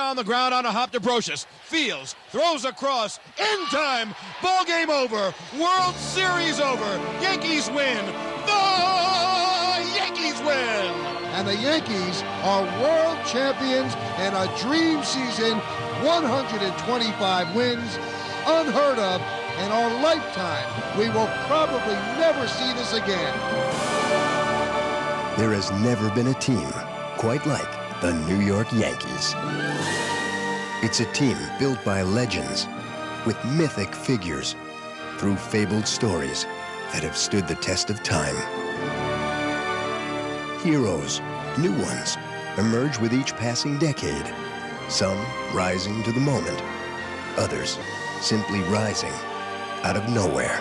on the ground on a hop to Brocious. Fields, throws across, in time, ball game over, World Series over. Yankees win. The Yankees win. And the Yankees are world champions and a dream season, 125 wins, unheard of in our lifetime. We will probably never see this again. There has never been a team quite like the New York Yankees. It's a team built by legends with mythic figures through fabled stories that have stood the test of time. Heroes, new ones, emerge with each passing decade. Some rising to the moment, others simply rising out of nowhere.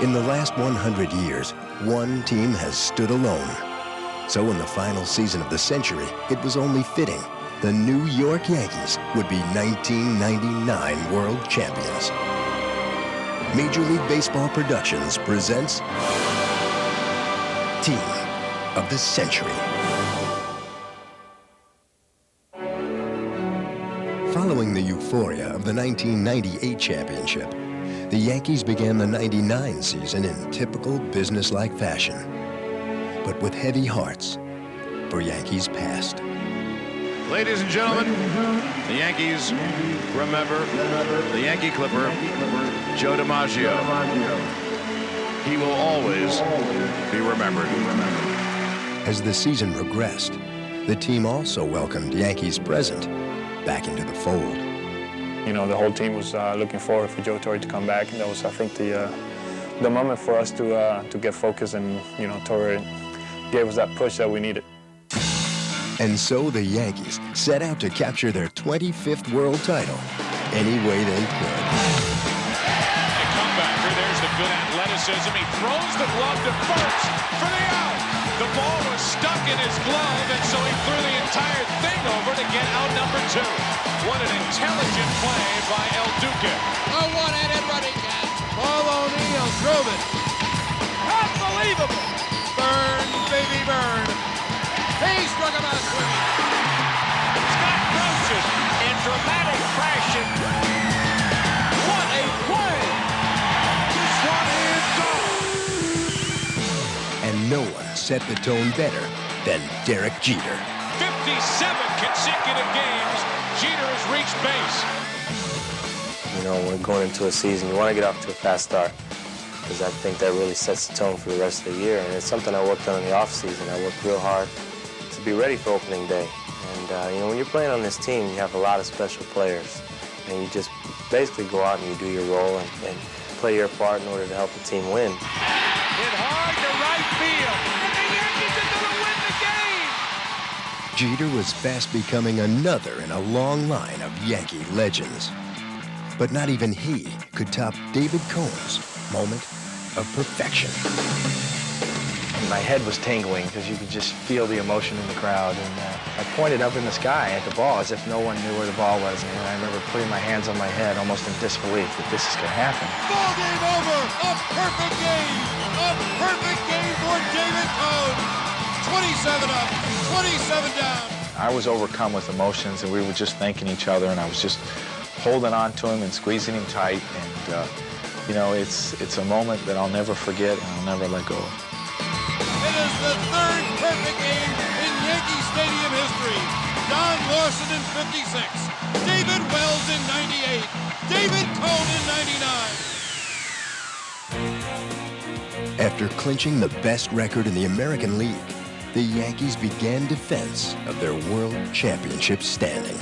In the last 100 years, one team has stood alone. So in the final season of the century, it was only fitting the New York Yankees would be 1999 world champions. Major League Baseball Productions presents Team of the Century. Following the euphoria of the 1998 championship, the Yankees began the 99 season in typical businesslike fashion, but with heavy hearts for Yankees past. Ladies and gentlemen, the Yankees remember the Yankee Clipper, Joe DiMaggio. He will always be remembered. As the season progressed, the team also welcomed Yankees present back into the fold. You know, the whole team was looking forward for Joe Torre to come back, and that was, I think, the moment for us to get focused, and you know, Torre gave us that push that we needed. And so the Yankees set out to capture their 25th world title any way they could. A comebacker, there's the good athleticism. He throws the glove to first for the out. The ball was stuck in his glove, and so he threw the entire thing over to get out number 2. What an intelligent play by El Duque. A one-handed running catch. Paul O'Neill drove it. Unbelievable. Burn, baby, burn. He struck him out swinging. Scott Brocious in dramatic fashion. What a play. This one is gone. And no one set the tone better than Derek Jeter. 57 consecutive games, Jeter has reached base. You know, we're going into a season, you want to get off to a fast start, because I think that really sets the tone for the rest of the year. And it's something I worked on in the offseason. I worked real hard to be ready for opening day. And, you know, when you're playing on this team, you have a lot of special players. And you just basically go out and you do your role and play your part in order to help the team win. Hit hard to right field, and the Yankees are going to win the game! Jeter was fast becoming another in a long line of Yankee legends. But not even he could top David Cohn's moment of perfection. My head was tingling because you could just feel the emotion in the crowd. And I pointed up in the sky at the ball as if no one knew where the ball was. And I remember putting my hands on my head almost in disbelief that this is going to happen. Ball game over! A perfect game! A perfect game for David Cohn! 27 up, 27 down. I was overcome with emotions, and we were just thanking each other, and I was just holding on to him and squeezing him tight. And, you know, it's a moment that I'll never forget and I'll never let go of. It is the third perfect game in Yankee Stadium history. Don Lawson in 56, David Wells in 98, David Cohn in 99. After clinching the best record in the American League, the Yankees began defense of their World Championship standing.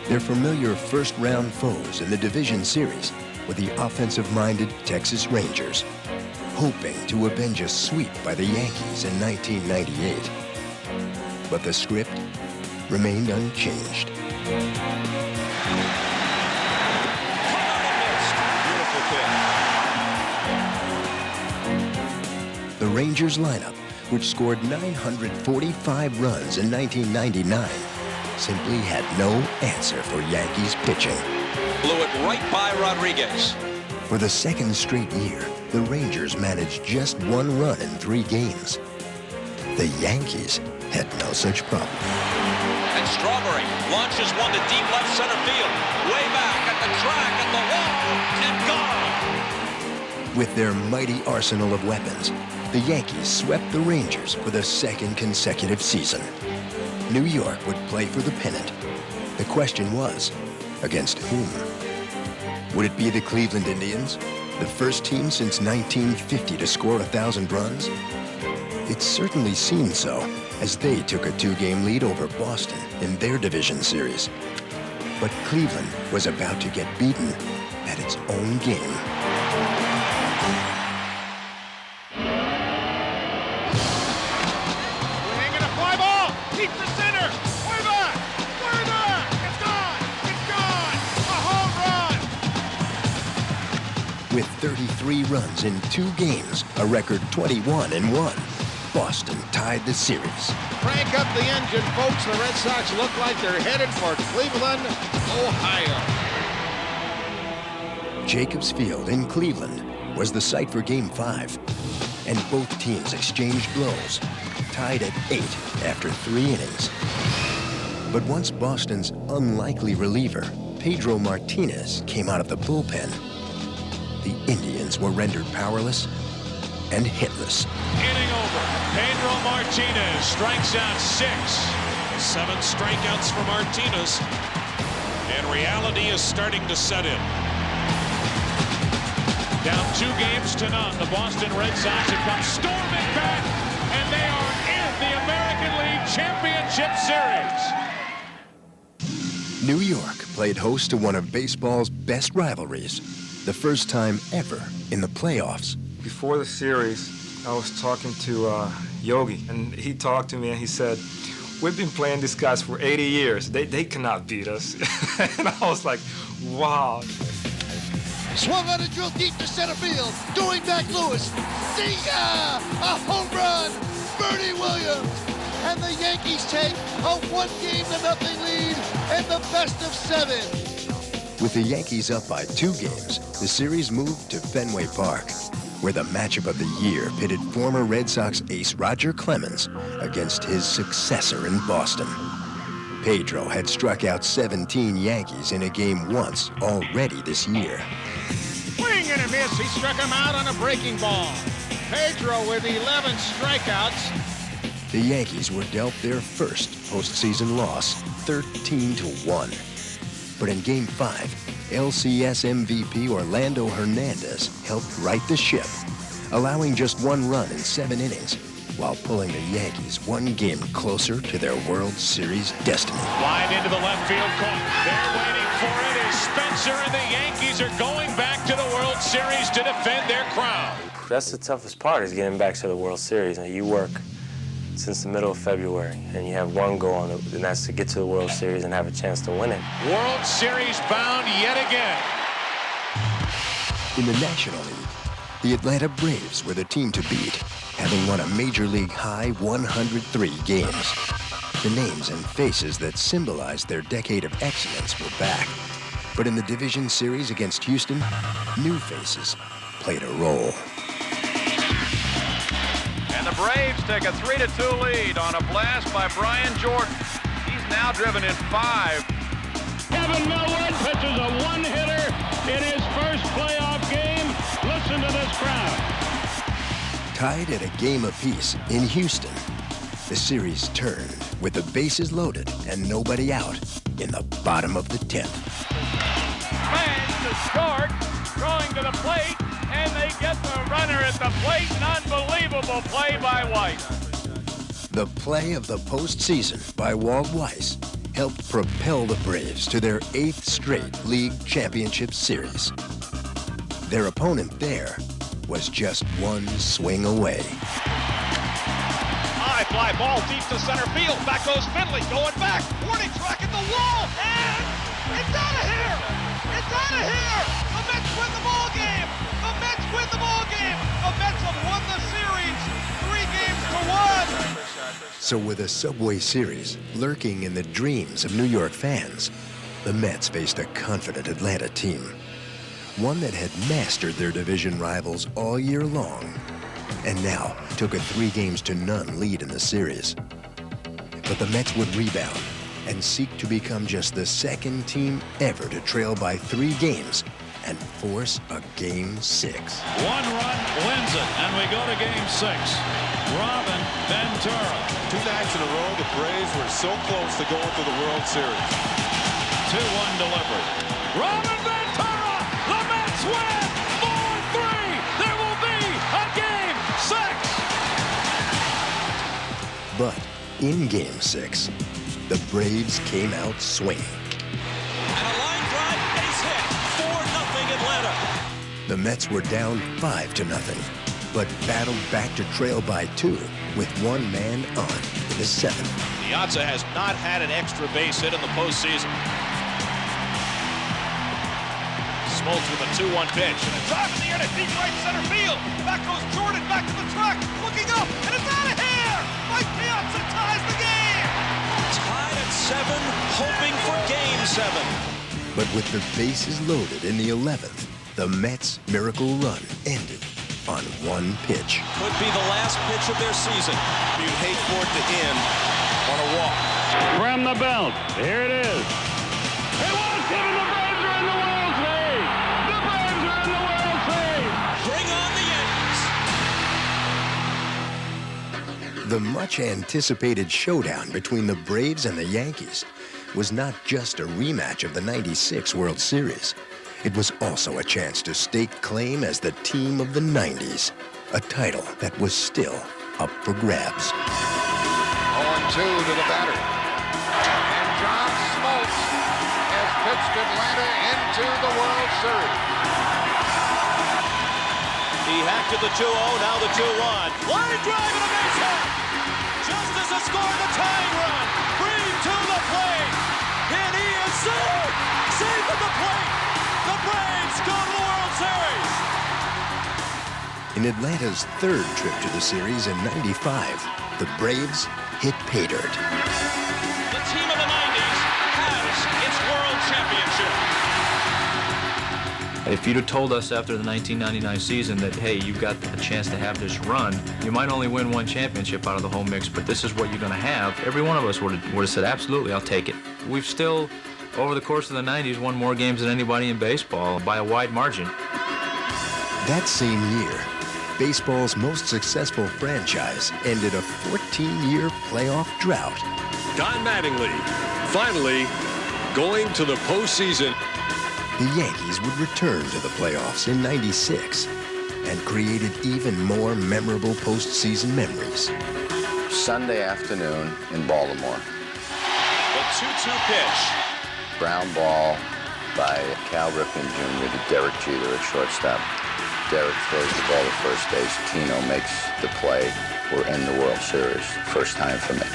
Their familiar first-round foes in the division series were the offensive-minded Texas Rangers, hoping to avenge a sweep by the Yankees in 1998. But the script remained unchanged. The Rangers lineup, which scored 945 runs in 1999, simply had no answer for Yankees pitching. Blew it right by Rodriguez. For the second straight year, the Rangers managed just 1 run in 3 games. The Yankees had no such problem. And And Strawberry launches one to deep left center field. Way back at the track, at the wall, and gone. With their mighty arsenal of weapons, the Yankees swept the Rangers for the second consecutive season. New York would play for the pennant. The question was, against whom? Would it be the Cleveland Indians, the first team since 1950 to score 1,000 runs? It certainly seemed so, as they took a 2-game lead over Boston in their division series. But Cleveland was about to get beaten at its own game. Swing and a fly ball. Deep to center. Way back. Way back. It's gone. It's gone. A home run. With 33 runs in 2 games, a record 21-1, Boston tied the series. Crank up the engine, folks. The Red Sox look like they're headed for Cleveland, Ohio. Jacobs Field in Cleveland was the site for Game 5, and both teams exchanged blows, tied at 8 after 3 innings. But once Boston's unlikely reliever, Pedro Martinez, came out of the bullpen, the Indians were rendered powerless and hitless. Inning over. Pedro Martinez strikes out 6. 7 strikeouts for Martinez. And reality is starting to set in. Down 2-0. The Boston Red Sox have come storming back, and they are in the American League Championship Series. New York played host to one of baseball's best rivalries, the first time ever in the playoffs. Before the series, I was talking to Yogi, and he talked to me and he said, "We've been playing these guys for 80 years. They cannot beat us." And I was like, wow. Swung on a drill deep to center field. Doing back Lewis. See ya! A home run! Bernie Williams! And the Yankees take a 1-0 lead and the best of 7. With the Yankees up by 2 games, the series moved to Fenway Park, where the matchup of the year pitted former Red Sox ace Roger Clemens against his successor in Boston. Pedro had struck out 17 Yankees in a game once already this year. Swing and a miss. He struck him out on a breaking ball. Pedro with 11 strikeouts. The Yankees were dealt their first postseason loss, 13-1. But in Game 5, LCS MVP Orlando Hernandez helped right the ship, allowing just 1 run in 7 innings, while pulling the Yankees 1 game closer to their World Series destiny. Line into the left field corner. They're waiting for it as Spencer and the Yankees are going back to the World Series to defend their crown. That's the toughest part, is getting back to the World Series. And you work since the middle of February, and you have one goal, and that's to get to the World Series and have a chance to win it. World Series bound yet again. In the National League, the Atlanta Braves were the team to beat, having won a Major League high 103 games. The names and faces that symbolized their decade of excellence were back. But in the division series against Houston, new faces played a role. And the Braves take a 3-2 lead on a blast by Brian Jordan. He's now driven in 5. Kevin Millwood pitches a 1-hitter in his first playoff game. Listen to this crowd. Tied at a game apiece in Houston, the series turned with the bases loaded and nobody out in the bottom of the 10th. Fans to start, throwing to the plate, and they get the runner at the plate. An unbelievable play by White. The play of the postseason by Walt Weiss helped propel the Braves to their 8th straight league championship series. Their opponent there was just 1 swing away. High fly ball deep to center field. Back goes Finley, going back. Warning track at the wall, and it's out of here! It's out of here! The Mets win the ball game! The Mets win the ball game! The Mets have won the series 3 games to 1! So with a Subway Series lurking in the dreams of New York fans, the Mets faced a confident Atlanta team, one that had mastered their division rivals all year long, and now took a 3-0 lead in the series. But the Mets would rebound and seek to become just the second team ever to trail by 3 games and force a Game 6. 1 run wins it, and we go to Game 6. Robin Ventura. 2 nights in a row, the Braves were so close to going to the World Series. 2-1 delivered. Robin Ventura! The Mets win! 4-3! There will be a Game 6! But in Game 6, the Braves came out swinging. And a line drive, base hit. 4-0 Atlanta. The Mets were down 5-0, but battled back to trail by 2 with 1 man on in the 7th. Piazza has not had an extra base hit in the postseason. Smoltz with a 2-1 pitch. And a drive in the air to deep right center field. Back goes Jordan, back to the track, looking up, and it's out of here! Mike Piazza ties the game! Tied at 7, hoping for Game 7. But with the bases loaded in the 11th, the Mets' miracle run ended on 1 pitch. Could be the last pitch of their season. You'd hate for it to end on a walk. From the belt, here it is. It was given. The Braves are in the World Series. The Braves are in the World Series. Bring on the Yankees. The much-anticipated showdown between the Braves and the Yankees was not just a rematch of the '96 World Series. It was also a chance to stake claim as the team of the '90s, a title that was still up for grabs. 0-2 to the batter. And John Smoltz has pitched Atlanta into the World Series. He hacked at the 2-0, now the 2-1. Line drive and a base hit! Justice has scored the tying run. Green to the plate. And he is safe! Safe at the plate! The Braves go to the World Series! In Atlanta's 3rd trip to the series in '95, the Braves hit pay dirt. The team of the 90s has its World Championship. If you'd have told us after the 1999 season that, hey, you've got a chance to have this run, you might only win 1 championship out of the whole mix, but this is what you're going to have, every one of us would have said, absolutely, I'll take it. We've still, over the course of the 90s, won more games than anybody in baseball by a wide margin. That same year, baseball's most successful franchise ended a 14-year playoff drought. Don Mattingly finally going to the postseason. The Yankees would return to the playoffs in '96 and created even more memorable postseason memories. Sunday afternoon in Baltimore. The 2-2 pitch. Ground ball by Cal Ripken Jr. to Derek Jeter at shortstop. Derek throws the ball to first base. Tino makes the play. We're in the World Series. First time for me.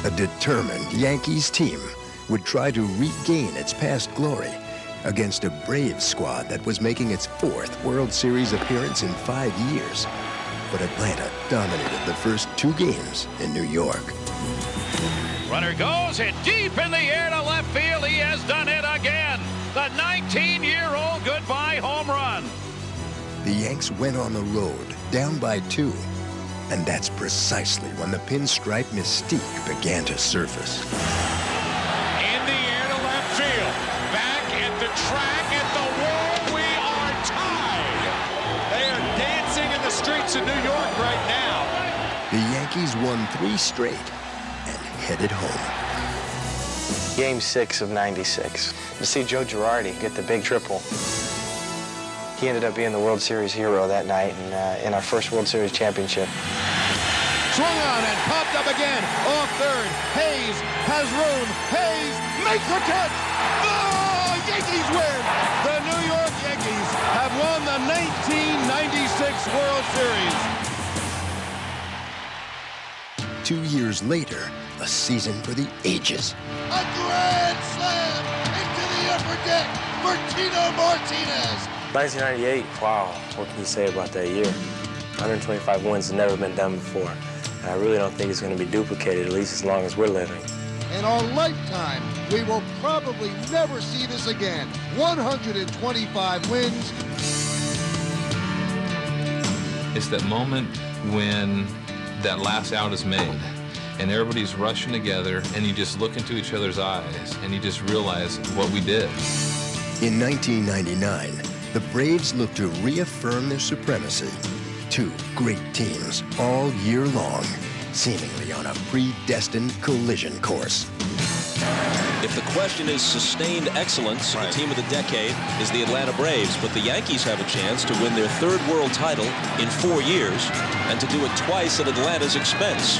A determined Yankees team would try to regain its past glory against a Braves squad that was making its 4th World Series appearance in 5 years. But Atlanta dominated the first 2 games in New York. Runner goes, hit deep in the air to left field. He has done it again. The 19-year-old goodbye home run. The Yanks went on the road, down by 2. And that's precisely when the pinstripe mystique began to surface. In the air to left field. Back at the track, at the wall, we are tied. They are dancing in the streets of New York right now. The Yankees won 3 straight and headed home. Game 6 of '96. To see Joe Girardi get the big triple. He ended up being the World Series hero that night and in our first World Series championship. Swung on and popped up again. Off third. Hayes has room. Hayes makes the catch. Oh, Yankees win. The New York Yankees have won the 1996 World Series. 2 years later, a season for the ages. A grand slam into the upper deck for Tino Martinez. 1998, wow, what can you say about that year? 125 wins has never been done before. And I really don't think it's going to be duplicated, at least as long as we're living. In our lifetime, we will probably never see this again. 125 wins. It's that moment when that last out is made, and everybody's rushing together, and you just look into each other's eyes, and you just realize what we did. In 1999, the Braves looked to reaffirm their supremacy. Two great teams all year long, seemingly on a predestined collision course. If the question is sustained excellence, the team of the decade is the Atlanta Braves, but the Yankees have a chance to win their third world title in 4 years and to do it twice at Atlanta's expense.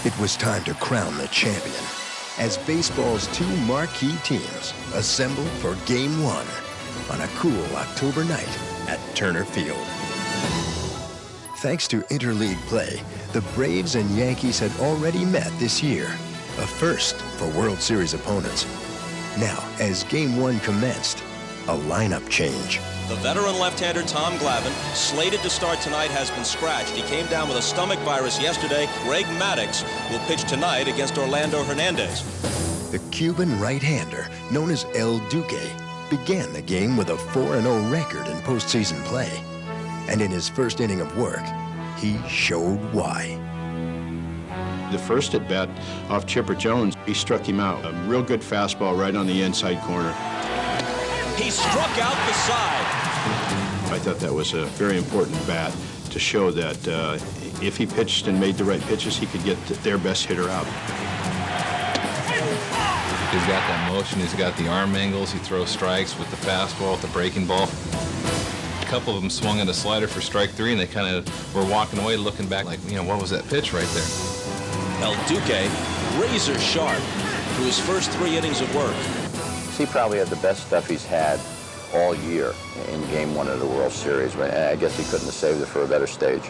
It was time to crown the champion as baseball's two marquee teams assembled for Game 1 on a cool October night at Turner Field. Thanks to interleague play, the Braves and Yankees had already met this year, a first for World Series opponents. Now, as Game 1 commenced, a lineup change. The veteran left-hander Tom Glavine, slated to start tonight, has been scratched. He came down with a stomach virus yesterday. Greg Maddux will pitch tonight against Orlando Hernandez. The Cuban right-hander, known as El Duque, began the game with a 4-0 record in postseason play. And in his first inning of work, he showed why. The first at bat off Chipper Jones, he struck him out. A real good fastball right on the inside corner. He struck out the side. I thought that was a very important bat to show that if he pitched and made the right pitches, he could get their best hitter out. He's got that motion, he's got the arm angles, he throws strikes with the fastball, with the breaking ball. A couple of them swung at a slider for strike 3, and they kind of were walking away looking back like, you know, what was that pitch right there? El Duque, razor sharp through his first 3 innings of work. He probably had the best stuff he's had all year in Game 1 of the World Series. I guess he couldn't have saved it for a better stage.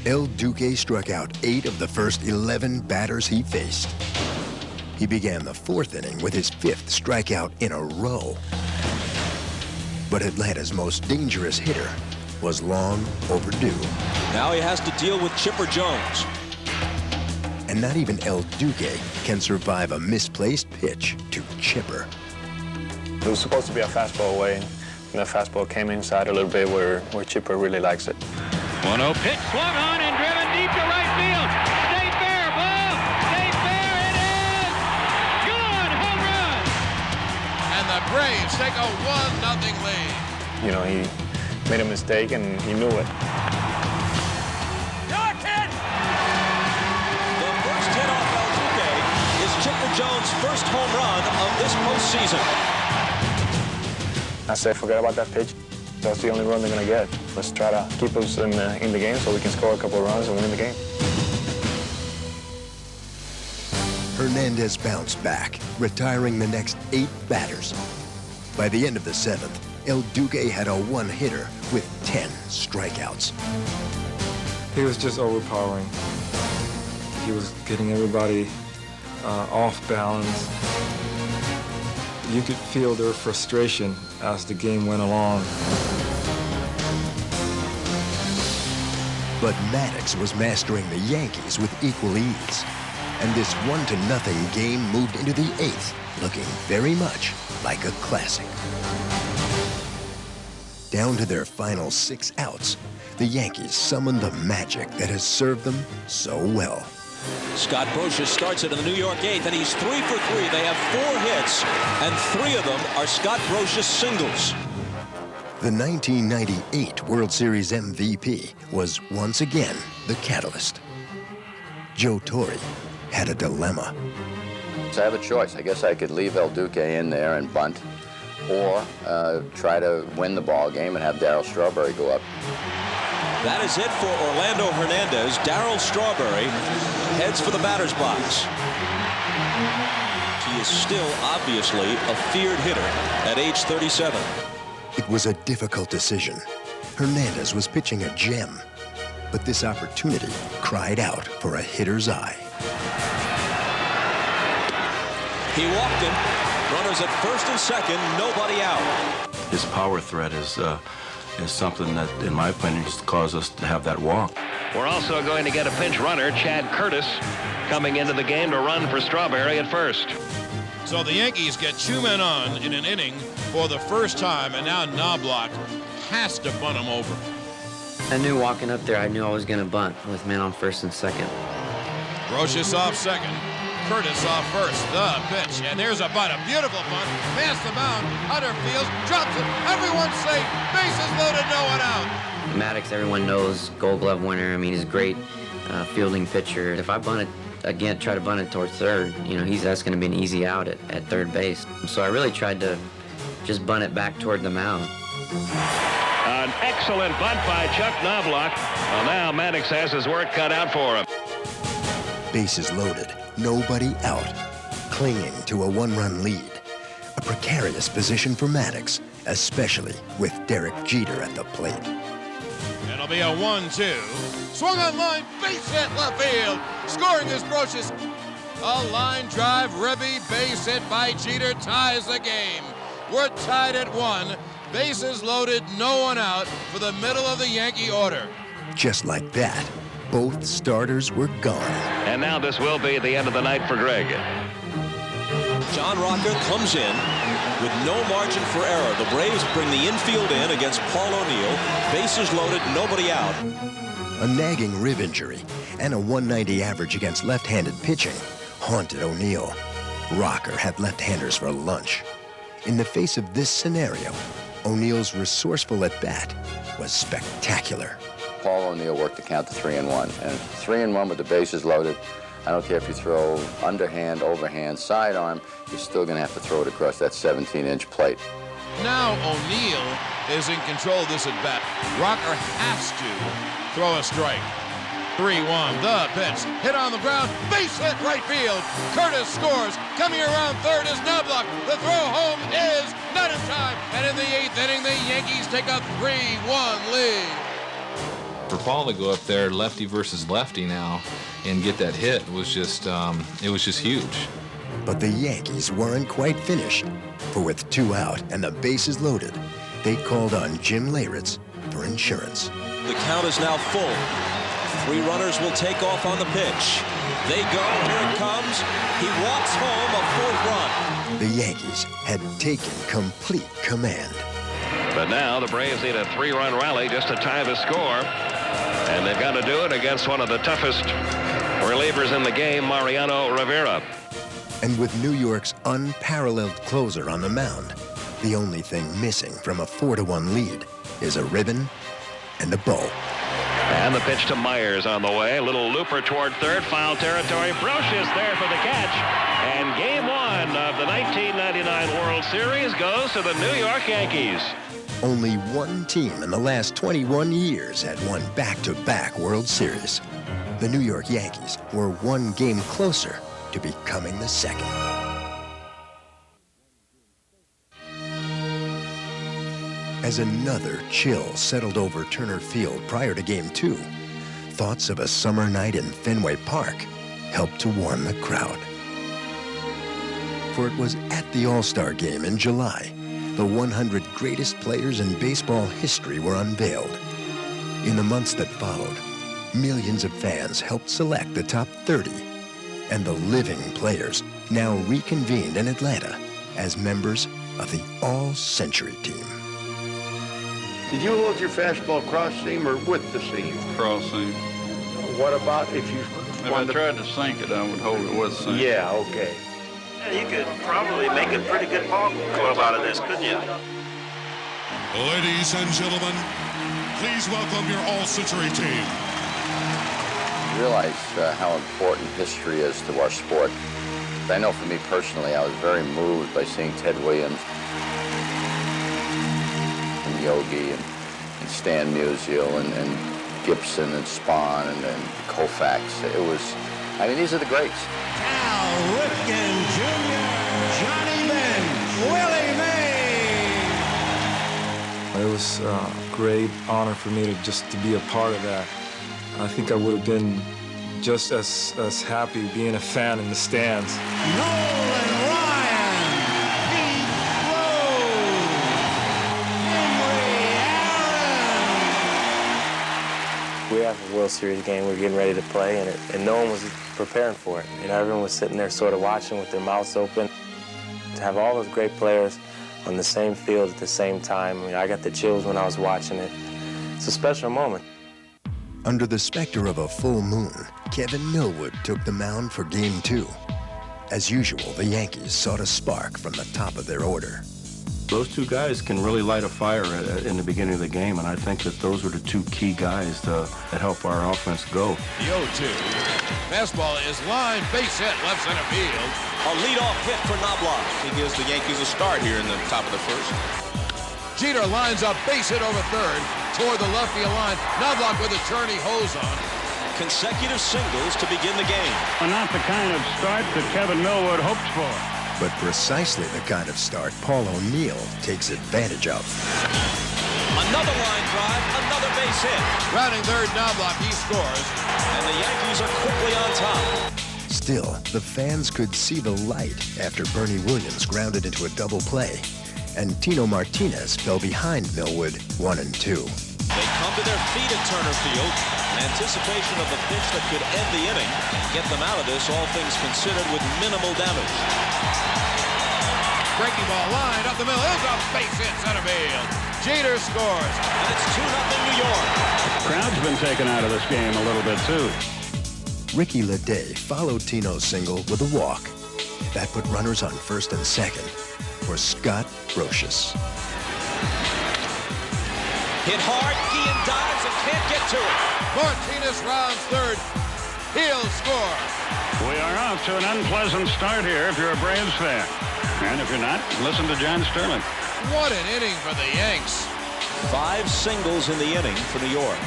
El Duque struck out 8 of the first 11 batters he faced. He began the 4th inning with his 5th strikeout in a row. But Atlanta's most dangerous hitter was long overdue. Now he has to deal with Chipper Jones. And not even El Duque can survive a misplaced pitch to Chipper. It was supposed to be a fastball away, and that fastball came inside a little bit where Chipper really likes it. 1-0 pitch, swung on and driven deep to right field. Stay fair, ball. Stay fair, it is. Good, home run. And the Braves take a 1-0 lead. You know, he made a mistake and he knew it. Chipper Jones' first home run of this postseason. I say forget about that pitch. That's the only run they're going to get. Let's try to keep us in the game so we can score a couple of runs and win the game. Hernandez bounced back, retiring the next 8 batters. By the end of the 7th, El Duque had a 1-hitter with 10 strikeouts. He was just overpowering. He was getting everybody off balance. You could feel their frustration as the game went along. But Maddux was mastering the Yankees with equal ease. And this 1-0 game moved into the 8th, looking very much like a classic. Down to their final 6 outs, the Yankees summoned the magic that has served them so well. Scott Brosius starts it in the New York 8th, and he's 3 for 3. They have 4 hits, and 3 of them are Scott Brosius singles. The 1998 World Series MVP was once again the catalyst. Joe Torre had a dilemma. So I have a choice. I guess I could leave El Duque in there and bunt, or try to win the ball game and have Darryl Strawberry go up. That is it for Orlando Hernandez. Darryl Strawberry heads for the batter's box. He is still obviously a feared hitter at age 37. It was a difficult decision. Hernandez was pitching a gem, but this opportunity cried out for a hitter's eye. He walked him. Runners at first and second, nobody out. His power threat is something that, in my opinion, has caused us to have that walk. We're also going to get a pinch runner, Chad Curtis, coming into the game to run for Strawberry at first. So the Yankees get 2 men on in an inning for the first time, and now Knobloch has to bunt him over. I knew walking up there, I knew I was going to bunt with men on first and second. Brocious off second, Curtis off first. The pitch, and there's a bunt, a beautiful bunt, past the mound. Hunter fields, drops it, everyone's safe, bases loaded, no one out. Maddox, everyone knows, Gold Glove winner. I mean, he's a great fielding pitcher. If I bunt it again, try to bunt it towards third, you know, that's going to be an easy out at third base. So I really tried to just bunt it back toward the mound. An excellent bunt by Chuck Knobloch. Well, now Maddox has his work cut out for him. Bases loaded, nobody out, clinging to a 1-run lead. A precarious position for Maddox, especially with Derek Jeter at the plate. It'll be a 1-2. Swung on line, base hit left field. Scoring is Brocious. A line drive, ribby, base hit by Jeter ties the game. We're tied at 1. Bases loaded, no one out for the middle of the Yankee order. Just like that, both starters were gone. And now this will be the end of the night for Greg. John Rocker comes in with no margin for error. The Braves bring the infield in against Paul O'Neill. Bases loaded, nobody out. A nagging rib injury and a 190 average against left-handed pitching haunted O'Neill. Rocker had left-handers for lunch. In the face of this scenario, O'Neill's resourceful at-bat was spectacular. Paul O'Neill worked the count to 3-1, and 3-1 with the bases loaded. I don't care if you throw underhand, overhand, sidearm, you're still going to have to throw it across that 17-inch plate. Now O'Neill is in control of this at-bat. Rocker has to throw a strike. 3-1, the pitch, hit on the ground, base hit right field. Curtis scores, coming around third is Knobloch. The throw home is not in time, and in the 8th inning, the Yankees take a 3-1 lead. For Paul to go up there, lefty versus lefty now, and get that hit was just, it was just huge. But the Yankees weren't quite finished, for with 2 out and the bases loaded, they called on Jim Leyritz for insurance. The count is now full. 3 runners will take off on the pitch. They go, here it comes. He walks home a 4th run. The Yankees had taken complete command. But now the Braves need a 3-run rally just to tie the score. And they've got to do it against one of the toughest relievers in the game, Mariano Rivera. And with New York's unparalleled closer on the mound, the only thing missing from a 4-1 lead is a ribbon and a bow. And the pitch to Myers on the way. A little looper toward third, foul territory. Brocious there for the catch. And game 1 of the 1999 World Series goes to the New York Yankees. Only one team in the last 21 years had won back-to-back World Series. The New York Yankees were 1 game closer to becoming the second. As another chill settled over Turner Field prior to Game 2, thoughts of a summer night in Fenway Park helped to warm the crowd. For it was at the All-Star Game in July, the 100 greatest players in baseball history were unveiled. In the months that followed, millions of fans helped select the top 30, and the living players now reconvened in Atlanta as members of the All-Century Team. Did you hold your fastball cross seam or with the seam? Cross seam. What about if you... If I tried to sink it, I would hold it with seam. Yeah, okay. You could probably make a pretty good ball club out of this, couldn't you? Ladies and gentlemen, please welcome your All-Century Team. You realize how important history is to our sport. I know for me personally, I was very moved by seeing Ted Williams and Yogi and Stan Musial and Gibson and Spahn and Koufax. It was, I mean, these are the greats. Al Ripken Jr., Johnny Bench, Willie Mays. It was a great honor for me to be a part of that. I think I would have been just as happy being a fan in the stands. Nolan Ryan, Pete Rose, Henry Aaron. We're at the World Series game, we're getting ready to play, and no one was preparing for it. You know, everyone was sitting there sort of watching with their mouths open. To have all those great players on the same field at the same time, I mean, I got the chills when I was watching it. It's a special moment. Under the specter of a full moon, Kevin Millwood took the mound for Game 2. As usual, the Yankees sought a spark from the top of their order. Those two guys can really light a fire in the beginning of the game, and I think that those are the two key guys that help our offense go. The 0-2. Fastball is lined, base hit, left center field. A leadoff hit for Knobloch. He gives the Yankees a start here in the top of the first. Jeter lines up, base hit over third, toward the left field line. Knobloch with a turn he hose on. Consecutive singles to begin the game. Not the kind of start that Kevin Millwood hoped for. But precisely the kind of start Paul O'Neill takes advantage of. Another line drive, another base hit. Rounding third, Knobloch, he scores. And the Yankees are quickly on top. Still, the fans could see the light after Bernie Williams grounded into a double play, and Tino Martinez fell behind Millwood 1-2. They come to their feet at Turner Field in anticipation of the pitch that could end the inning and get them out of this, all things considered, with minimal damage. Breaking ball line up the middle. It's a base hit center field. Jeter scores. And it's 2-0 New York. The crowd's been taken out of this game a little bit, too. Ricky Leday followed Tino's single with a walk. That put runners on first and second for Scott Brocious. Hit hard, Guillen dives and can't get to it. Martinez rounds third. He'll score. We are off to an unpleasant start here if you're a Braves fan. And if you're not, listen to John Sterling. What an inning for the Yanks. 5 singles in the inning for New York.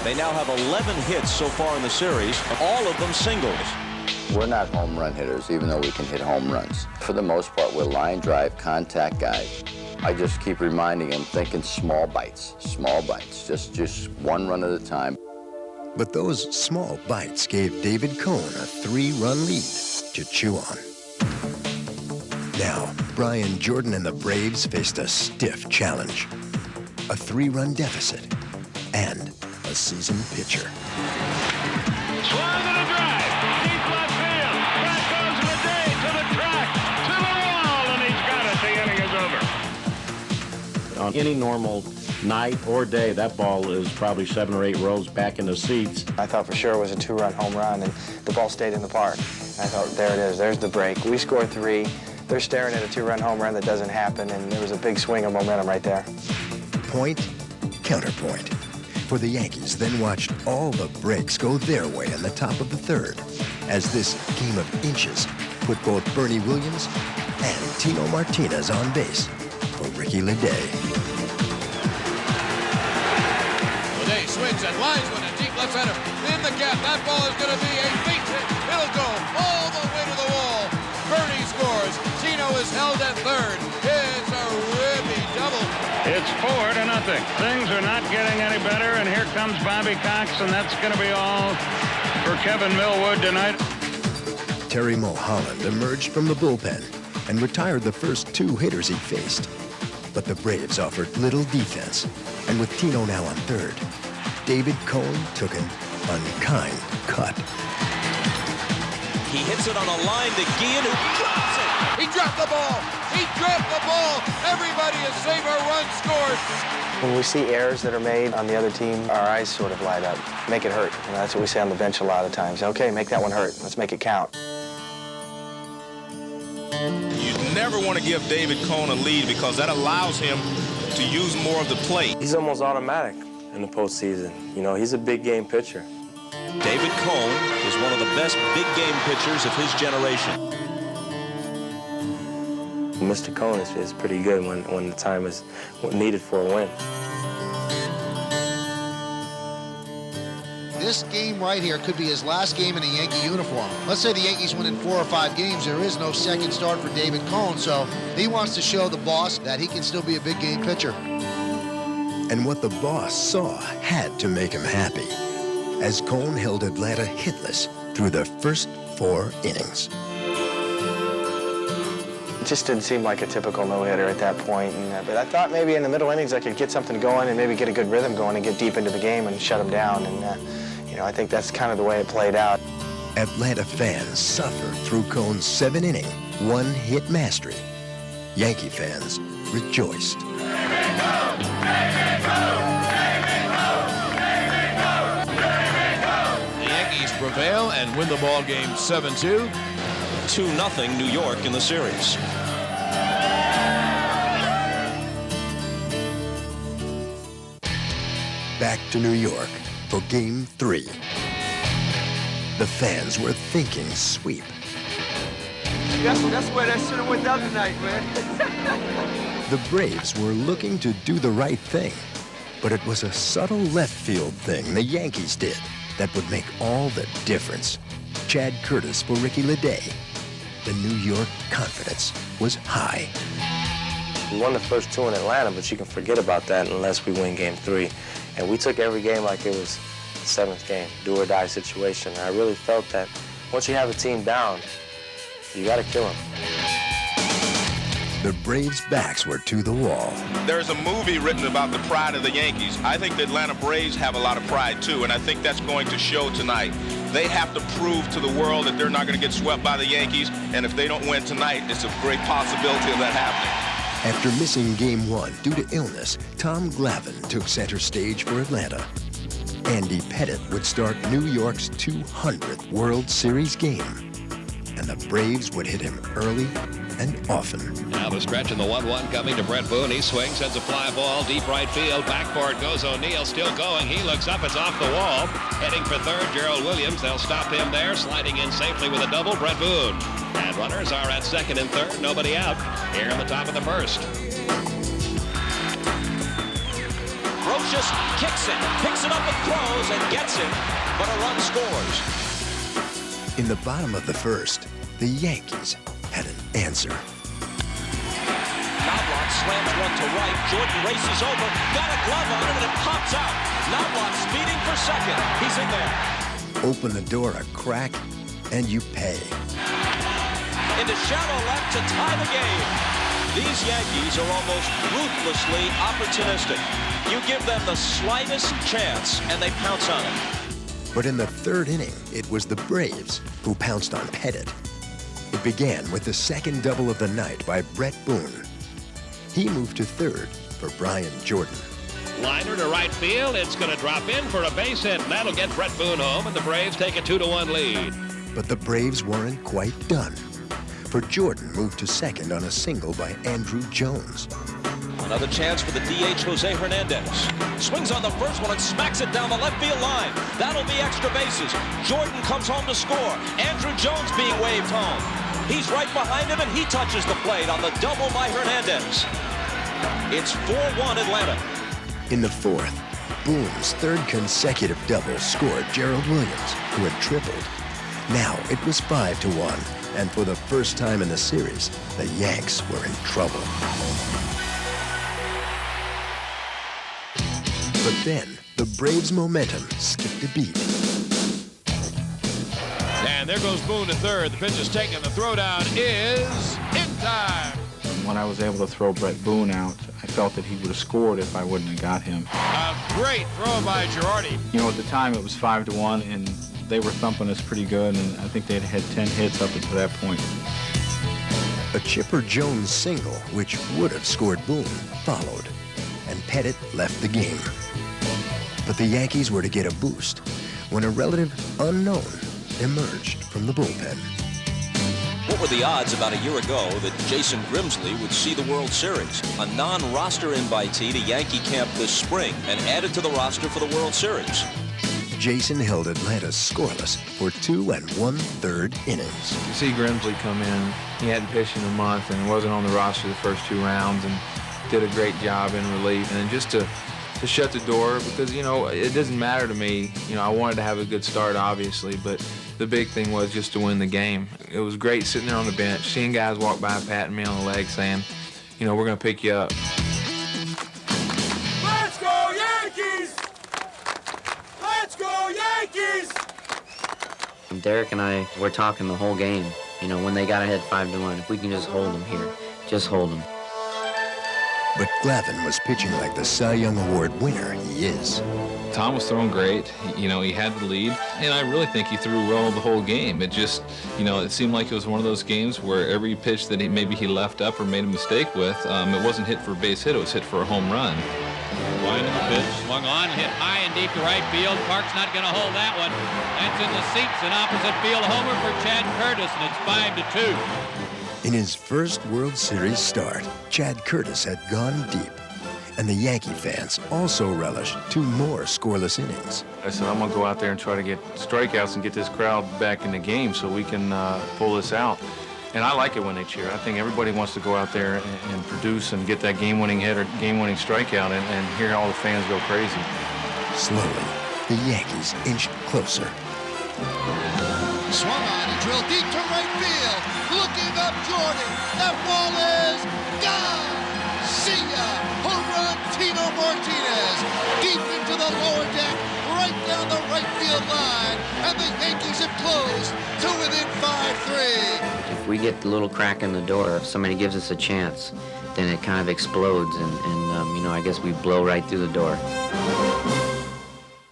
They now have 11 hits so far in the series, all of them singles. We're not home run hitters, even though we can hit home runs. For the most part, we're line drive, contact guys. I just keep reminding him, thinking small bites, just one run at a time. But those small bites gave David Cone a 3-run lead to chew on. Now, Brian Jordan and the Braves faced a stiff challenge. A 3-run deficit and a seasoned pitcher. Swung and a drive. Deep left field. Back goes Leday to the track, to the wall, and he's got it. The inning is over. On any normal night or day, that ball is probably 7 or 8 rows back in the seats. I thought for sure it was a 2-run home run, and the ball stayed in the park. I thought, there it is. There's the break. We scored 3. They're staring at a 2-run home run that doesn't happen, and there was a big swing of momentum right there. Point, counterpoint. For the Yankees then watched all the breaks go their way in the top of the third, as this game of inches put both Bernie Williams and Tino Martinez on base for Ricky Leday. Leday swings and lines one in deep left center. In the gap, that ball is going to be a base hit. It'll go all the way to the wall. Bernie scores. Tino is held at third. It's a ribby double. It's 4-0. Things are not getting any better, and here comes Bobby Cox, and that's going to be all for Kevin Millwood tonight. Terry Mulholland emerged from the bullpen and retired the first 2 hitters he faced. But the Braves offered little defense, and with Tino now on third, David Cone took an unkind cut. He hits it on a line to Guillen, who drops it. He dropped the ball. He dropped the ball. Everybody is safe. A run scored. When we see errors that are made on the other team, our eyes sort of light up. Make it hurt. And that's what we say on the bench a lot of times. Okay, make that one hurt. Let's make it count. You never want to give David Cone a lead because that allows him to use more of the plate. He's almost automatic in the postseason. You know, he's a big game pitcher. David Cone is one of the best big game pitchers of his generation. Mr. Cone is pretty good when the time is needed for a win. This game right here could be his last game in a Yankee uniform. Let's say the Yankees win in 4 or 5 games. There is no second start for David Cone, so he wants to show the boss that he can still be a big game pitcher. And what the boss saw had to make him happy, as Cone held Atlanta hitless through the first 4 innings. It just didn't seem like a typical no-hitter at that point. But I thought maybe in the middle innings I could get something going and maybe get a good rhythm going and get deep into the game and shut him down. And, you know, I think that's kind of the way it played out. Atlanta fans suffered through Cone's 7-inning, 1-hit mastery Yankee fans rejoiced. The Yankees prevail and win the ball game 7-2. 2-0 New York in the series. Back to New York for Game 3. The fans were thinking sweep. That's where that should have went down tonight, man. The Braves were looking to do the right thing, but it was a subtle left field thing the Yankees did that would make all the difference. Chad Curtis for Ricky Leday. The New York confidence was high. We won the first 2 in Atlanta, but you can forget about that unless we win Game 3. And we took every game like it was the 7th game, do or die situation. I really felt that once you have a team down, you got to kill them. The Braves' backs were to the wall. There's a movie written about the pride of the Yankees. I think the Atlanta Braves have a lot of pride too, and I think that's going to show tonight. They have to prove to the world that they're not going to get swept by the Yankees, and if they don't win tonight, it's a great possibility of that happening. After missing Game 1 due to illness, Tom Glavine took center stage for Atlanta. Andy Pettitte would start New York's 200th World Series game, and the Braves would hit him early and often. Now the stretch in the 1-1 coming to Brett Boone. He swings, sends a fly ball, deep right field. Back for it goes O'Neill, still going. He looks up, it's off the wall. Heading for third, Gerald Williams. They'll stop him there. Sliding in safely with a double, Brett Boone. And runners are at second and third, nobody out here in the top of the first. Brocious kicks it, picks it up and throws and gets it, but a run scores. In the bottom of the first, the Yankees had an answer. Knobloch slams one to right. Jordan races over, got a glove on him, and it pops out. Knobloch speeding for second. He's in there. Open the door a crack, and you pay. Into shallow left to tie the game. These Yankees are almost ruthlessly opportunistic. You give them the slightest chance, and they pounce on it. But in the third inning, it was the Braves who pounced on Pettitte. It began with the second double of the night by Brett Boone. He moved to third for Brian Jordan. Liner to right field. It's going to drop in for a base hit, and that'll get Brett Boone home, and the Braves take a 2-1 lead. But the Braves weren't quite done, for Jordan moved to second on a single by Andrew Jones. Another chance for the DH, Jose Hernandez. Swings on the first one and smacks it down the left field line. That'll be extra bases. Jordan comes home to score. Andrew Jones being waved home. He's right behind him, and he touches the plate on the double by Hernandez. It's 4-1 Atlanta. In the fourth, Boone's third consecutive double scored Gerald Williams, who had tripled. Now it was 5-1, and for the first time in the series, the Yanks were in trouble. But then, the Braves' momentum skipped a beat. And there goes Boone to third. The pitch is taken. The throwdown is in time. When I was able to throw Brett Boone out, I felt that he would have scored if I wouldn't have got him. A great throw by Girardi. You know, at the time it was 5-1, and they were thumping us pretty good, and I think they'd had 10 hits up until that point. A Chipper Jones single, which would have scored Boone, followed, and Pettitte left the game. But the Yankees were to get a boost when a relative unknown emerged from the bullpen. What were the odds about a year ago that Jason Grimsley would see the World Series? A non-roster invitee to Yankee camp this spring and added to the roster for the World Series. Jason held Atlanta scoreless for 2 1/3 innings. To see Grimsley come in, he hadn't pitched in a month and wasn't on the roster the first 2 rounds and did a great job in relief. And just to shut the door, because, you know, it doesn't matter to me. You know, I wanted to have a good start, obviously, but the big thing was just to win the game. It was great sitting there on the bench, seeing guys walk by, patting me on the leg, saying, you know, we're going to pick you up. Let's go Yankees! Let's go Yankees! Derek and I were talking the whole game. You know, when they got ahead 5-1, if we can just hold them here, just hold them. But Glavine was pitching like the Cy Young Award winner he is. Tom was throwing great. You know, he had the lead, and I really think he threw well the whole game. It just, you know, it seemed like it was one of those games where every pitch that maybe he left up or made a mistake with, it wasn't hit for a base hit, it was hit for a home run. Winding the pitch, swung on, hit high and deep to right field. Park's not going to hold that one. That's in the seats, an opposite field homer for Chad Curtis, and it's 5-2. In his first World Series start, Chad Curtis had gone deep, and the Yankee fans also relished 2 more scoreless innings. I said, I'm going to go out there and try to get strikeouts and get this crowd back in the game so we can pull this out. And I like it when they cheer. I think everybody wants to go out there and produce and get that game-winning hit or game-winning strikeout and hear all the fans go crazy. Slowly, the Yankees inched closer. Swung on and drilled deep to right field. Looking up Jordan. That ball is gone. See ya. Home run, Tino Martinez. Deep into the lower deck, right down the right field line. And the Yankees have closed to within 5-3. If we get a little crack in the door, if somebody gives us a chance, then it kind of explodes, and you know, I guess we blow right through the door.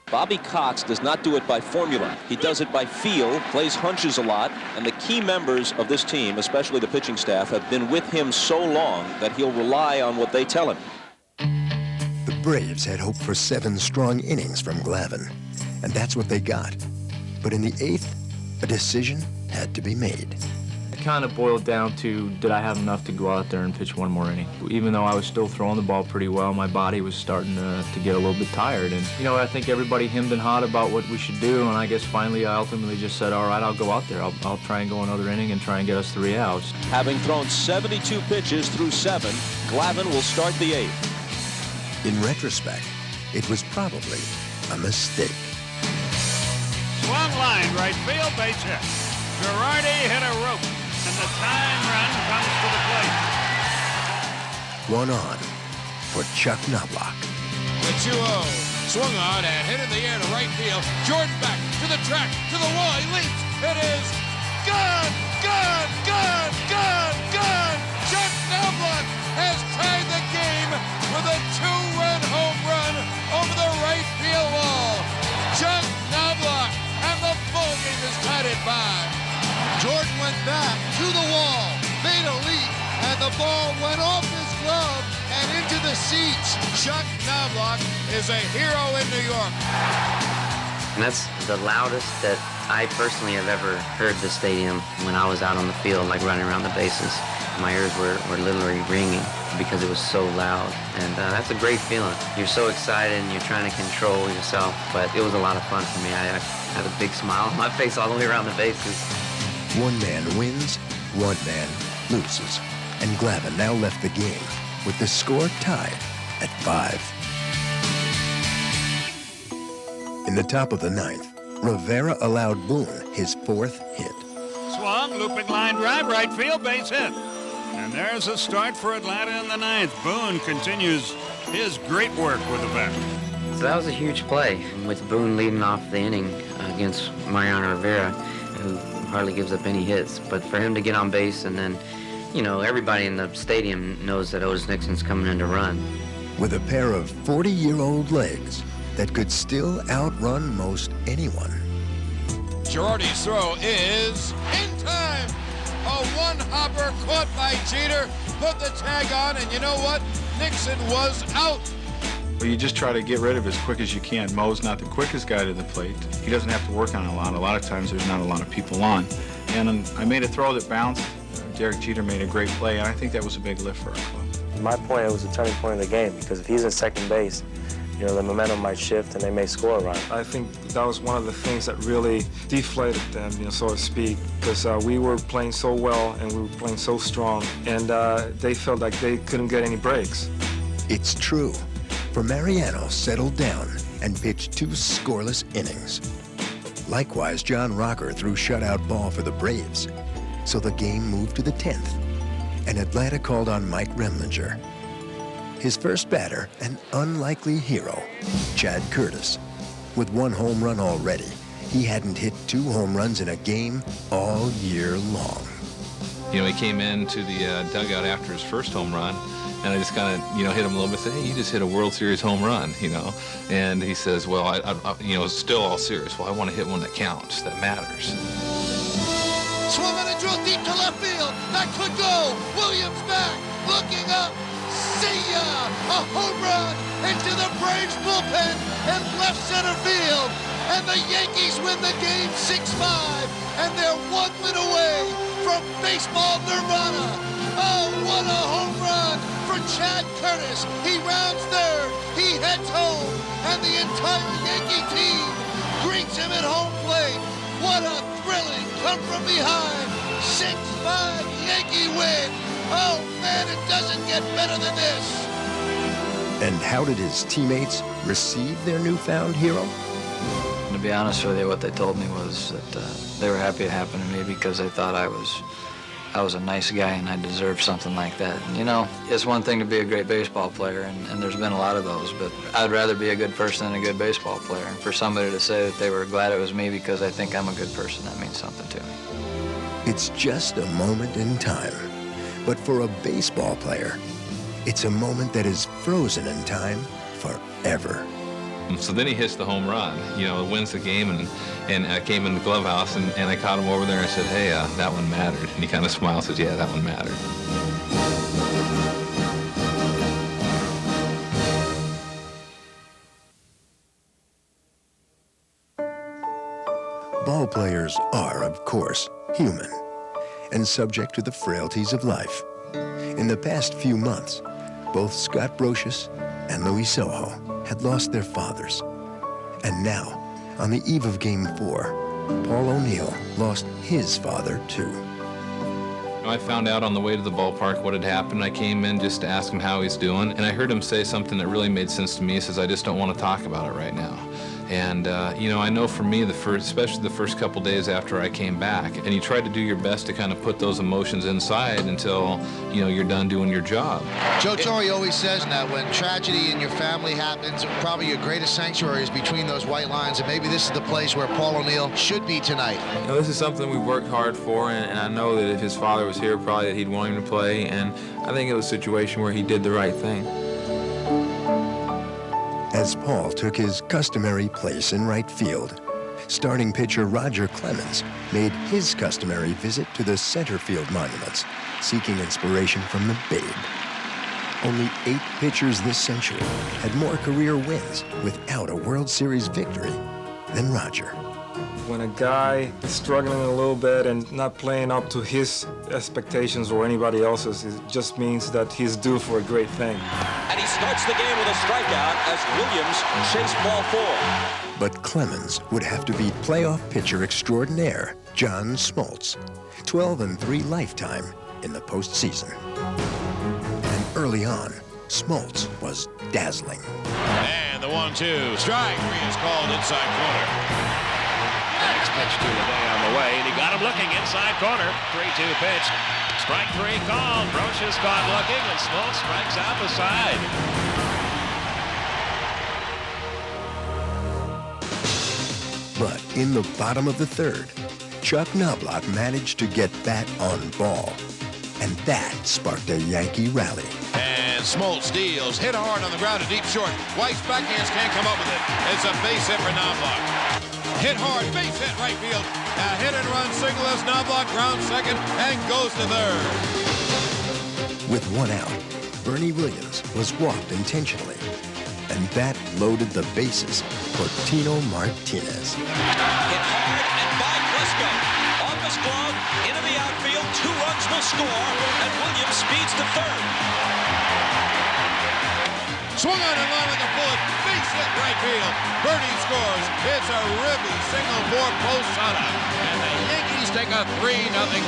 Bobby Cox does not do it by formula. He does it by feel, plays hunches a lot, and the key members of this team, especially the pitching staff, have been with him so long that he'll rely on what they tell him. The Braves had hoped for 7 strong innings from Glavine, and that's what they got. But in the 8th, a decision had to be made. It kind of boiled down to, did I have enough to go out there and pitch one more inning? Even though I was still throwing the ball pretty well, my body was starting to get a little bit tired. And, you know, I think everybody hemmed and hawed about what we should do, and I guess finally I ultimately just said, all right, I'll go out there. I'll try and go another inning and try and get us 3 outs. Having thrown 72 pitches through 7, Glavine will start the 8th. In retrospect, it was probably a mistake. Swung line, right field, base hit. Girardi hit a rope, and the time run comes to the plate. 1 on for Chuck Knobloch. The 2-0. Swung on and hit in the air to right field. Jordan back to the track, to the wall. He leaps. It is gone, gone, gone, gone, gone. Chuck Knobloch has tied the game with a 2-run home run over the right field wall. Chuck Knobloch, and the ball game is tied at 5. Jordan went back to the wall, made a leap, and the ball went off his glove and into the seats. Chuck Knobloch is a hero in New York. And that's the loudest that I personally have ever heard the stadium when I was out on the field, like running around the bases. My ears were literally ringing because it was so loud. And that's a great feeling. You're so excited and you're trying to control yourself, but it was a lot of fun for me. I had a big smile on my face all the way around the bases. 1 man wins, 1 man loses. And Glavine now left the game with the score tied at 5. In the top of the 9th, Rivera allowed Boone his 4th hit. Swung, looping line drive, right field, base hit. And there's a start for Atlanta in the 9th. Boone continues his great work with the bat. So that was a huge play, with Boone leading off the inning against Mariano Rivera, who hardly gives up any hits. But for him to get on base, and then, you know, everybody in the stadium knows that Otis Nixon's coming in to run. With a pair of 40-year-old legs that could still outrun most anyone. Girardi's throw is in time. A 1-hopper caught by Jeter, put the tag on, and you know what? Nixon was out. Well, you just try to get rid of it as quick as you can. Mo's not the quickest guy to the plate. He doesn't have to work on it a lot. A lot of times there's not a lot of people on. And I made a throw that bounced. Derek Jeter made a great play, and I think that was a big lift for our club. In my point, it was a turning point in the game, because if he's in second base, you know, the momentum might shift and they may score a run. I think that was one of the things that really deflated them, you know, so to speak, because we were playing so well and we were playing so strong, and they felt like they couldn't get any breaks. It's true, for Mariano settled down and pitched 2 scoreless innings. Likewise, John Rocker threw shutout ball for the Braves, so the game moved to the 10th, and Atlanta called on Mike Remlinger. His first batter, an unlikely hero, Chad Curtis. With 1 home run already, he hadn't hit 2 home runs in a game all year long. You know, he came into the dugout after his first home run, And I just kind of, hit him a little bit, said, hey, you just hit a World Series home run, And he says, well, I still all serious. Well, I want to hit one that counts, that matters. Swung on a drill deep to left field. That could go. Williams back, looking up. See ya! A home run into the Braves bullpen and left center field. And the Yankees win the game 6-5. And they're 1 win away from baseball nirvana. Oh, what a home run for Chad Curtis. He rounds third. He heads home. And the entire Yankee team greets him at home plate. What a thrilling come from behind 6-5 Yankee win. Oh man, it doesn't get better than this. And how did his teammates receive their newfound hero? To be honest with you, what they told me was that they were happy it happened to me because they thought I was a nice guy and I deserved something like that. And, it's one thing to be a great baseball player, and there's been a lot of those, but I'd rather be a good person than a good baseball player. And for somebody to say that they were glad it was me because I think I'm a good person, that means something to me. It's just a moment in time. But for a baseball player, it's a moment that is frozen in time forever. So then he hits the home run, wins the game, and I came in the clubhouse, and I caught him over there and I said, hey, that one mattered. And he kind of smiled and said, yeah, that one mattered. Ball players are, of course, human and subject to the frailties of life. In the past few months, both Scott Brocious and Louis Soho had lost their fathers. And now, on the eve of Game 4, Paul O'Neill lost his father, too. I found out on the way to the ballpark what had happened. I came in just to ask him how he's doing, and I heard him say something that really made sense to me. He says, I just don't want to talk about it right now. And, I know for me, especially the first couple days after I came back, and you try to do your best to kind of put those emotions inside until, you're done doing your job. Joe Torre always says that when tragedy in your family happens, probably your greatest sanctuary is between those white lines, and maybe this is the place where Paul O'Neill should be tonight. This is something we've worked hard for, and I know that if his father was here, probably that he'd want him to play, and I think it was a situation where he did the right thing. As Paul took his customary place in right field, starting pitcher Roger Clemens made his customary visit to the center field monuments, seeking inspiration from the Babe. Only 8 pitchers this century had more career wins without a World Series victory than Roger. When a guy is struggling a little bit and not playing up to his expectations or anybody else's, it just means that he's due for a great thing. And he starts the game with a strikeout as Williams chased ball 4. But Clemens would have to beat playoff pitcher extraordinaire John Smoltz, 12-3 lifetime in the postseason. And early on, Smoltz was dazzling. And the 1-2. Strike 3 is called inside corner. Next pitch to Day on the way, and he got him looking inside corner. 3-2 pitch. Strike 3 called. Brocious caught looking, and Smoltz strikes out the side. But in the bottom of the third, Chuck Knobloch managed to get bat on ball. And that sparked a Yankee rally. And Smoltz deals, hit hard on the ground to deep short. White's backhands can't come up with it. It's a base hit for Knobloch. Hit hard, base hit right field. A hit and run single as Knobloch rounds second and goes to third. With 1 out, Bernie Williams was walked intentionally. And that loaded the bases for Tino Martinez. Hit hard and by Klesko. Off his glove, into the outfield. 2 runs will score, and Williams speeds to third. Swung on and line like a bullet. Base hit right field. Bernie scores. It's a ribby single for Posada. And the Yankees take a 3-0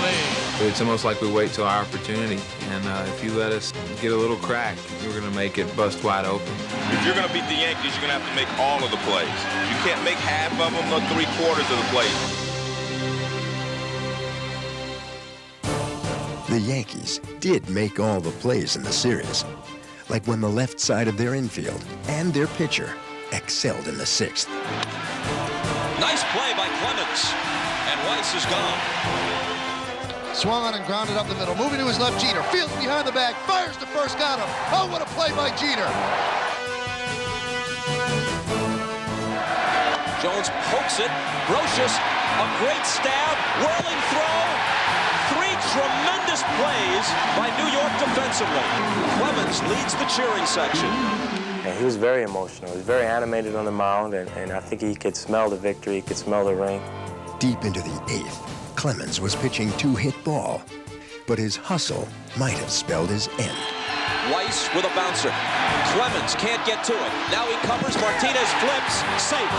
lead. It's almost like we wait till our opportunity. And if you let us get a little crack, we're going to make it bust wide open. If you're going to beat the Yankees, you're going to have to make all of the plays. You can't make half of them or 3/4 of the plays. The Yankees did make all the plays in the series, like when the left side of their infield and their pitcher excelled in the 6th. Nice play by Clemens, and Weiss is gone. Swung on and grounded up the middle. Moving to his left, Jeter. Fields behind the bag. Fires to first. Got him. Oh, what a play by Jeter. Jones pokes it. Brocious, a great stab. Whirling throw. 3 tremendous plays by New York defensively. Clemens leads the cheering section. And he was very emotional. He was very animated on the mound, and I think he could smell the victory. He could smell the ring. Deep into the 8th, Clemens was pitching 2-hit ball, but his hustle might have spelled his end. Weiss with a bouncer. Clemens can't get to it. Now he covers. Martinez flips. Safe.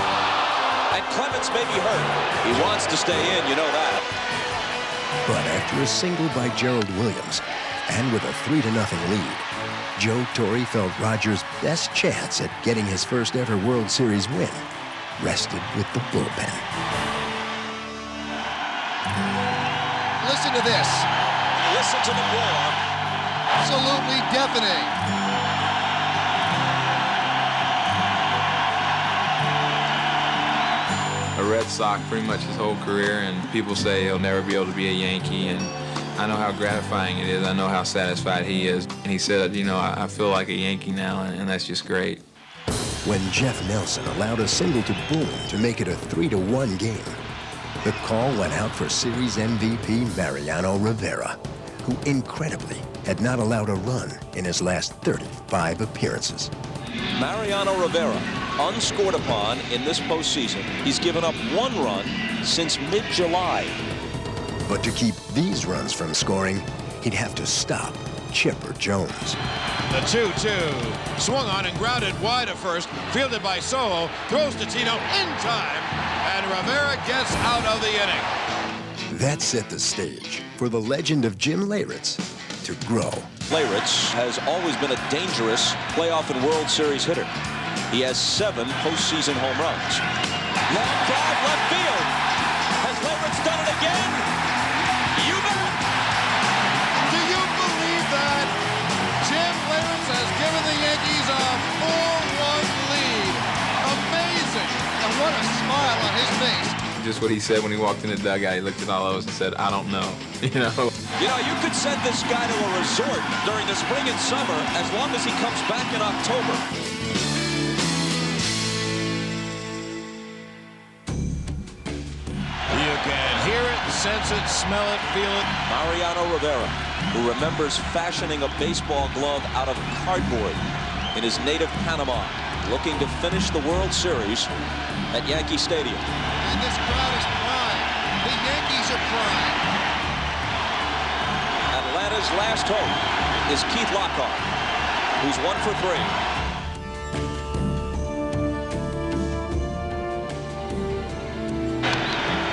And Clemens may be hurt. He wants to stay in, you know that. But after a single by Gerald Williams, and with a 3-0 lead, Joe Torre felt Rogers' best chance at getting his first ever World Series win rested with the bullpen. Listen to this. Listen to the roar. Absolutely deafening. A Red Sox pretty much his whole career, and people say he'll never be able to be a Yankee, and I know how gratifying it is. I know how satisfied he is. And he said, you know, I feel like a Yankee now, and that's just great. When Jeff Nelson allowed a single to Boone to make it a 3-1 game, the call went out for Series MVP Mariano Rivera, who incredibly had not allowed a run in his last 35 appearances. Mariano Rivera, unscored upon in this postseason. He's given up 1 run since mid-July. But to keep these runs from scoring, he'd have to stop Chipper Jones. The 2-2. Swung on and grounded wide at first. Fielded by Soho. Throws to Tino in time. And Rivera gets out of the inning. That set the stage for the legend of Jim Leyritz to grow. Leyritz has always been a dangerous playoff and World Series hitter. He has 7 postseason home runs. Long drive left field. Has Leyritz done it again? You bet. Do you believe that? Jim Leyritz has given the Yankees a 4-1 lead. Amazing. And what a smile on his face. Just what he said when he walked in the dugout. He looked at all of us and said, I don't know. You know? You know, you could send this guy to a resort during the spring and summer as long as he comes back in October. You can hear it, sense it, smell it, feel it. Mariano Rivera, who remembers fashioning a baseball glove out of cardboard in his native Panama, looking to finish the World Series at Yankee Stadium. And this crowd is prime. The Yankees are prime. Atlanta's last hope is Keith Lockhart, who's 1 for 3.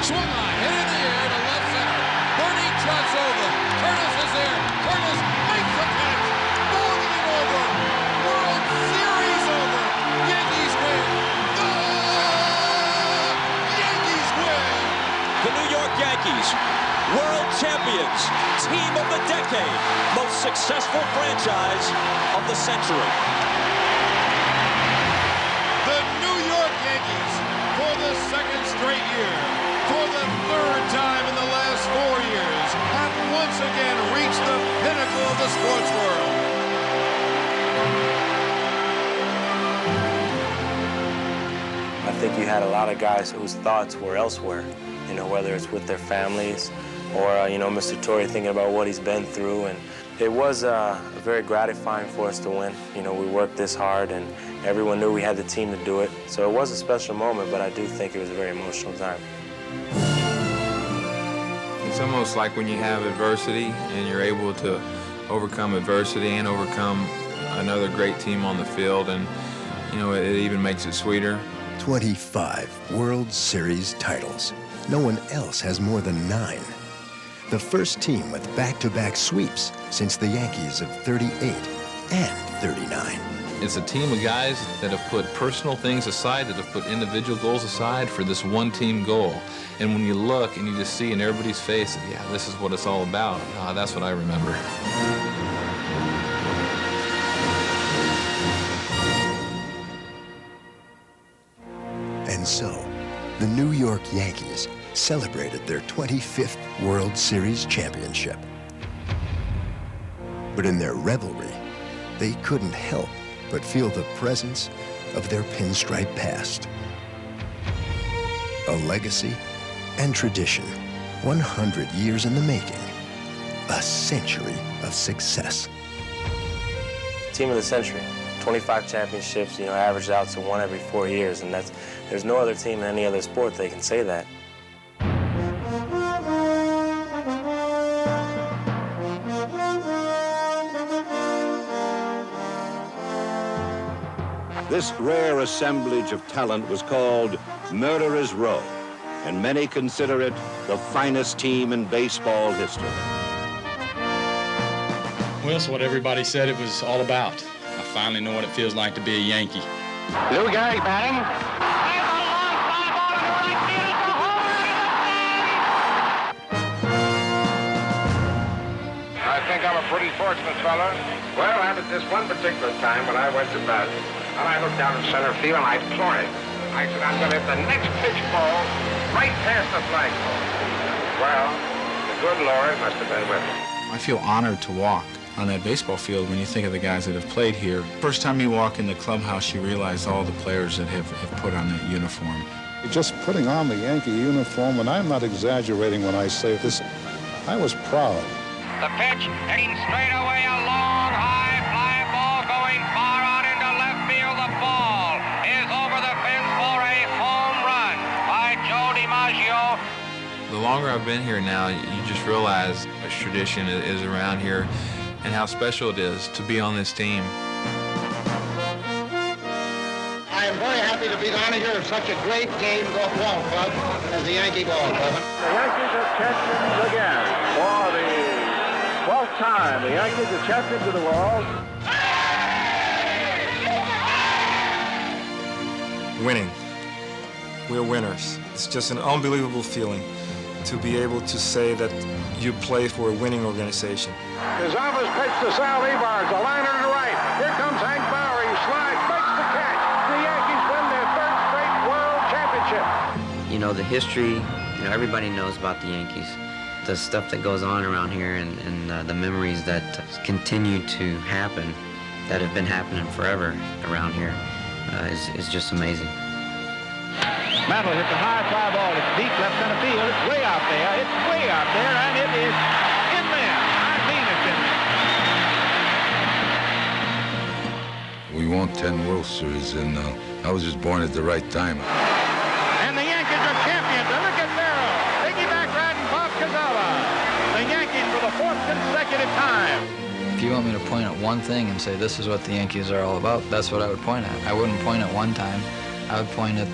Swung on, hit in the air to left center. Bernie trots over. Curtis is there. Curtis makes the catch. Bowling it over. World Series over. Yankees win. The Yankees win. The New York Yankees, world champions, team of the decade, most successful franchise of the century. The New York Yankees, for the 2nd straight year, for the 3rd time in the last 4 years, have once again reached the pinnacle of the sports world. I think you had a lot of guys whose thoughts were elsewhere, you know, whether it's with their families or, you know, Mr. Torre thinking about what he's been through. And it was very gratifying for us to win. You know, we worked this hard and everyone knew we had the team to do it. So it was a special moment, but I do think it was a very emotional time. It's almost like when you have adversity and you're able to overcome adversity and overcome another great team on the field, and, you know, it even makes it sweeter. 25 World Series titles. No one else has more than 9. The first team with back-to-back sweeps since the Yankees of 38 and 39. It's a team of guys that have put personal things aside, that have put individual goals aside for this one team goal. And when you look and you just see in everybody's face, yeah, this is what it's all about. That's what I remember. And so, the New York Yankees celebrated their 25th World Series championship. But in their revelry, they couldn't help but feel the presence of their pinstripe past. A legacy and tradition, 100 years in the making, a century of success. Team of the century, 25 championships, averaged out to one every 4 years, and there's no other team in any other sport that can say that. This rare assemblage of talent was called Murderers Row, and many consider it the finest team in baseball history. Well, it's what everybody said it was all about. I finally know what it feels like to be a Yankee. Lou Gehrig batting. I think I'm a pretty fortunate fella. Well, at this one particular time when I went to bat, and I looked down in center field and I pointed. I said, I'm going to hit the next pitch ball right past the flagpole. Well, the good Lord must have been with me. I feel honored to walk on that baseball field when you think of the guys that have played here. First time you walk in the clubhouse, you realize all the players that have put on that uniform. Just putting on the Yankee uniform, and I'm not exaggerating when I say this, I was proud. The pitch, hitting straight away, a long, high fly ball going far out into left field. The ball is over the fence for a home run by Joe DiMaggio. The longer I've been here now, you just realize a tradition is around here and how special it is to be on this team. I am very happy to be the manager of such a great game ball club as the Yankee Ball Club. The Yankees are champions again for the 12th time. The Yankees are champions of the world. Winning. We're winners. It's just an unbelievable feeling to be able to say that you play for a winning organization. His office pitch to Sal Ebards, a liner to the right. Here comes Hank Bauer. He slides, makes the catch. The Yankees win their third straight world championship. The history, everybody knows about the Yankees. The stuff that goes on around here and the memories that continue to happen, that have been happening forever around here, is just amazing. Mantle hits a high fly ball. It's deep left center field. It's way out there. It's way out there, and it is in there. I mean, it's in there. We won 10 World Series, and I was just born at the right time. And the Yankees are champions. And look at Barrow. Piggyback riding Bob Cazala. The Yankees for the 4th consecutive time. If you want me to point at one thing and say this is what the Yankees are all about, that's what I would point at. I wouldn't point at one time. I would point at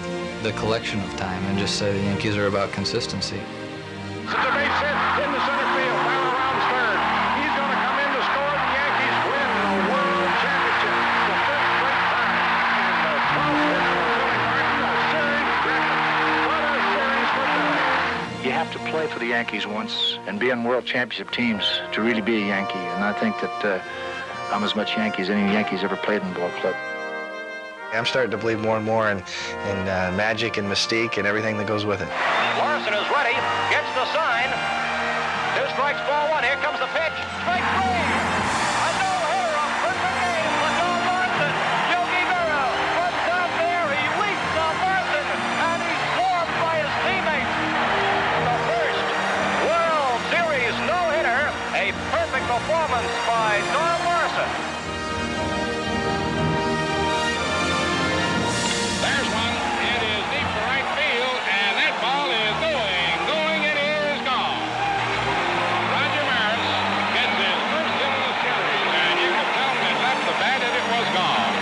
the collection of time and just say the Yankees are about consistency. It's a base hit in the center field. Bauer rounds third. He's going to come in to score. The Yankees win the World Championship the 5th straight time. And the 12th hit for Billy Martin, a series record. What a series for Billy. You have to play for the Yankees once and be on World Championship teams to really be a Yankee. And I think that I'm as much Yankee as any Yankees ever played in the ball club. I'm starting to believe more and more in magic and mystique and everything that goes with it. Larson is ready, gets the sign. 2 strikes, ball 1. Here comes the pitch. Strike 3. A no-hitter, a perfect game for Joe Larson. Yogi Berra runs out there. He weeps on Larson, and he's swarmed by his teammates. The first World Series no-hitter, a perfect performance by Joe Larson. There's one. It is deep to right field, and that ball is going, it is gone. Roger Maris gets his first hit of the series, and you can tell when it left the bat that it was gone.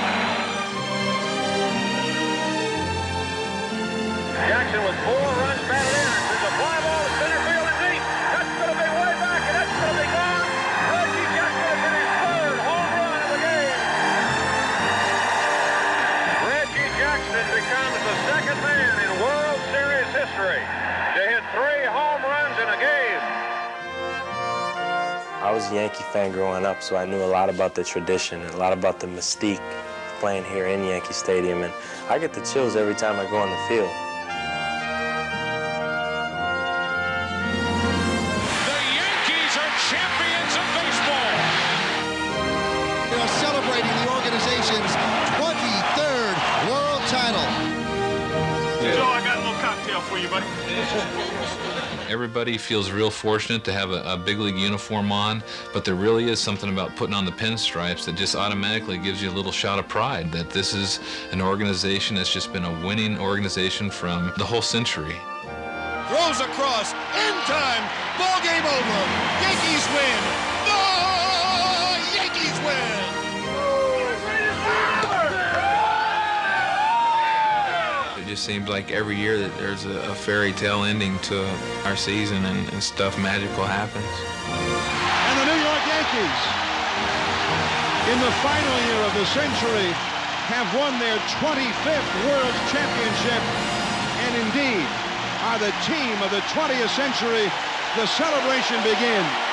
Jackson with 4 runs batted in. There's a fly ball to center field and deep. That's going to be way back, and that's going to be gone. Reggie Jackson has hit his 3rd home run of the game. Reggie Jackson becomes the 2nd man in World Series history to hit 3 home runs in a game. I was a Yankee fan growing up, so I knew a lot about the tradition and a lot about the mystique of playing here in Yankee Stadium, and I get the chills every time I go on the field. now celebrating the organization's 23rd world title. Joe, I got a little cocktail for you, buddy. Everybody feels real fortunate to have a big league uniform on, but there really is something about putting on the pinstripes that just automatically gives you a little shot of pride that this is an organization that's just been a winning organization from the whole century. Throws across, in time, ball game over. Yankees win. The Yankees win. It just seems like every year that there's a fairy tale ending to our season and stuff magical happens. And the New York Yankees, in the final year of the century, have won their 25th World Championship, and indeed are the team of the 20th century. The celebration begins.